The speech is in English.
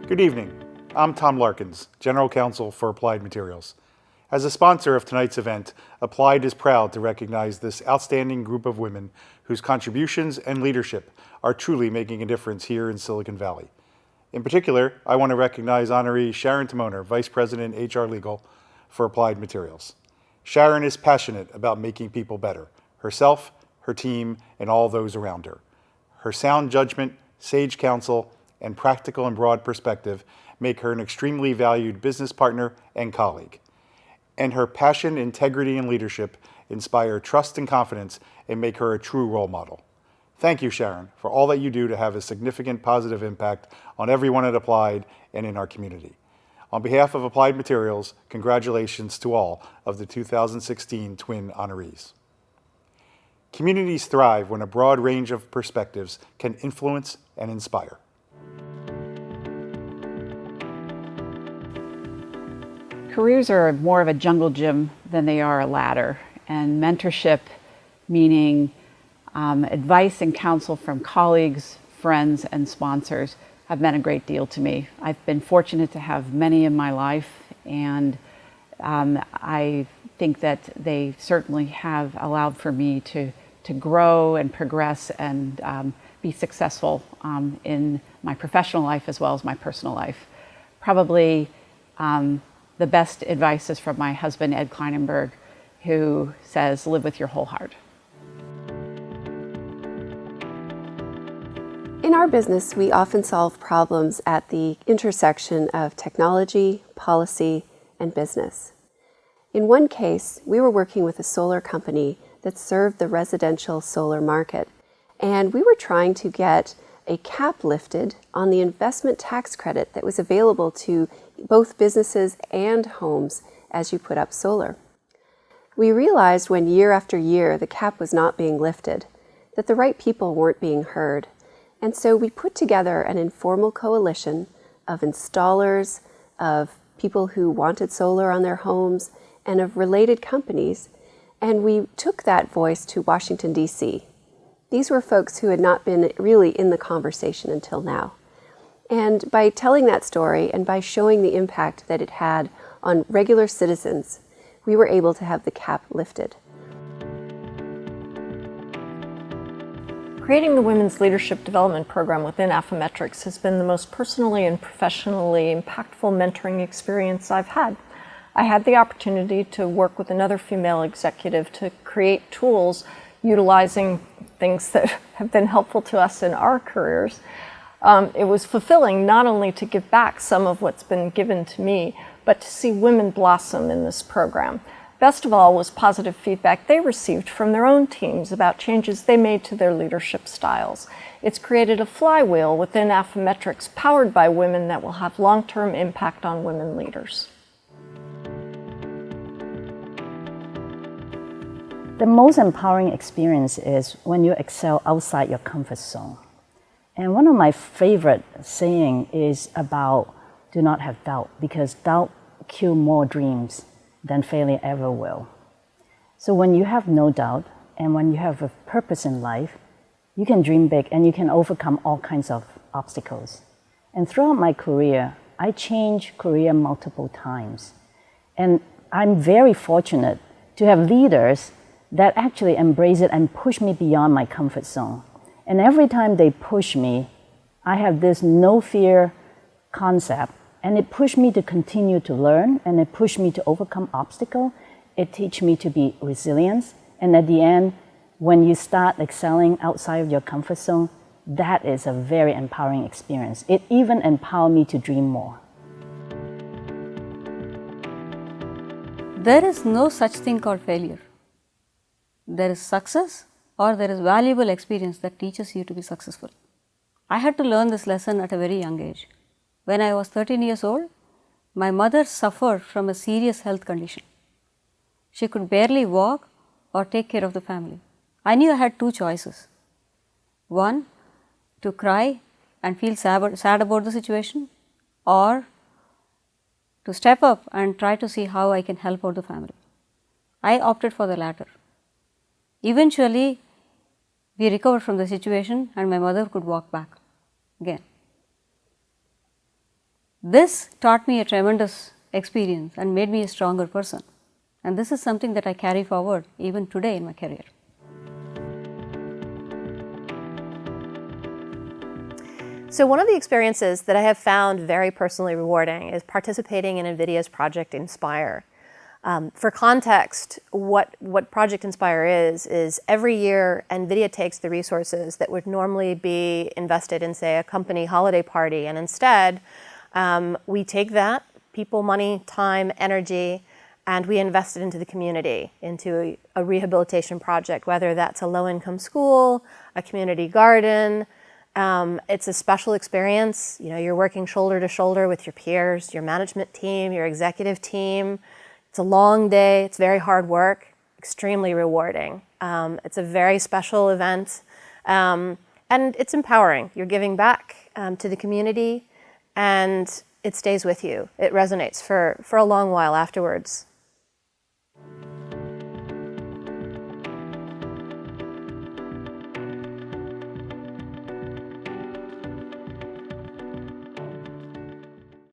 Good evening. I'm Tom Larkins, General Counsel for Applied Materials. As a sponsor of tonight's event, Applied is proud to recognize this outstanding group of women whose contributions and leadership are truly making a difference here in Silicon Valley. In particular, I want to recognize Honoree Sharon Timoner, Vice President, HR Legal for Applied Materials. Sharon is passionate about making people better, herself, her team, and all those around her. Her sound judgment, sage counsel, and practical and broad perspective make her an extremely valued business partner and colleague. And her passion, integrity, and leadership inspire trust and confidence and make her a true role model. Thank you, Sharon, for all that you do to have a significant positive impact on everyone at Applied and in our community. On behalf of Applied Materials, congratulations to all of the 2016 Twin Honorees. Communities thrive when a broad range of perspectives can influence and inspire. Careers are more of a jungle gym than they are a ladder, and mentorship, meaning advice and counsel from colleagues, friends, and sponsors, have meant a great deal to me. I've been fortunate to have many in my life, and I think that they certainly have allowed for me to grow and progress and be successful in my professional life as well as my personal life. Probably the best advice is from my husband, Ed Kleinenberg, who says, live with your whole heart. In our business, we often solve problems at the intersection of technology, policy, and business. In one case, we were working with a solar company that served the residential solar market, and we were trying to get a cap lifted on the investment tax credit that was available to both businesses and homes as you put up solar. We realized when year after year the cap was not being lifted, that the right people weren't being heard. And so we put together an informal coalition of installers, of people who wanted solar on their homes, and of related companies, and we took that voice to Washington, D.C. These were folks who had not been really in the conversation until now. And by telling that story and by showing the impact that it had on regular citizens, we were able to have the cap lifted. Creating the Women's Leadership Development Program within Affymetrix has been the most personally and professionally impactful mentoring experience I've had. I had the opportunity to work with another female executive to create tools utilizing things that have been helpful to us in our careers. It was fulfilling not only to give back some of what's been given to me, but to see women blossom in this program. Best of all was positive feedback they received from their own teams about changes they made to their leadership styles. It's created a flywheel within Affymetrix powered by women that will have long-term impact on women leaders. The most empowering experience is when you excel outside your comfort zone. And one of my favorite saying is about do not have doubt, because doubt kills more dreams than failure ever will. So when you have no doubt and when you have a purpose in life, you can dream big and you can overcome all kinds of obstacles. And throughout my career, I changed career multiple times. And I'm very fortunate to have leaders that actually embrace it and push me beyond my comfort zone. And every time they push me, I have this no fear concept, and it pushed me to continue to learn, and it pushed me to overcome obstacles. It teaches me to be resilient, and at the end, when you start excelling outside of your comfort zone, that is a very empowering experience. It even empowered me to dream more. There is no such thing called failure. There is success, or there is valuable experience that teaches you to be successful. I had to learn this lesson at a very young age. When I was 13 years old, my mother suffered from a serious health condition. She could barely walk or take care of the family. I knew I had two choices. One, to cry and feel sad about the situation, or to step up and try to see how I can help out the family. I opted for the latter. Eventually, we recovered from the situation and my mother could walk back again. This taught me a tremendous experience and made me a stronger person. And this is something that I carry forward even today in my career. So one of the experiences that I have found very personally rewarding is participating in NVIDIA's Project Inspire. For context, what Project Inspire is every year NVIDIA takes the resources that would normally be invested in, say, a company holiday party, and instead we take that, people, money, time, energy, and we invest it into the community, into a rehabilitation project, whether that's a low-income school, a community garden. It's a special experience. You know, you're working shoulder to shoulder with your peers, your management team, your executive team. It's a long day. It's very hard work, extremely rewarding. It's a very special event, and it's empowering. You're giving back to the community, and it stays with you. It resonates for a long while afterwards.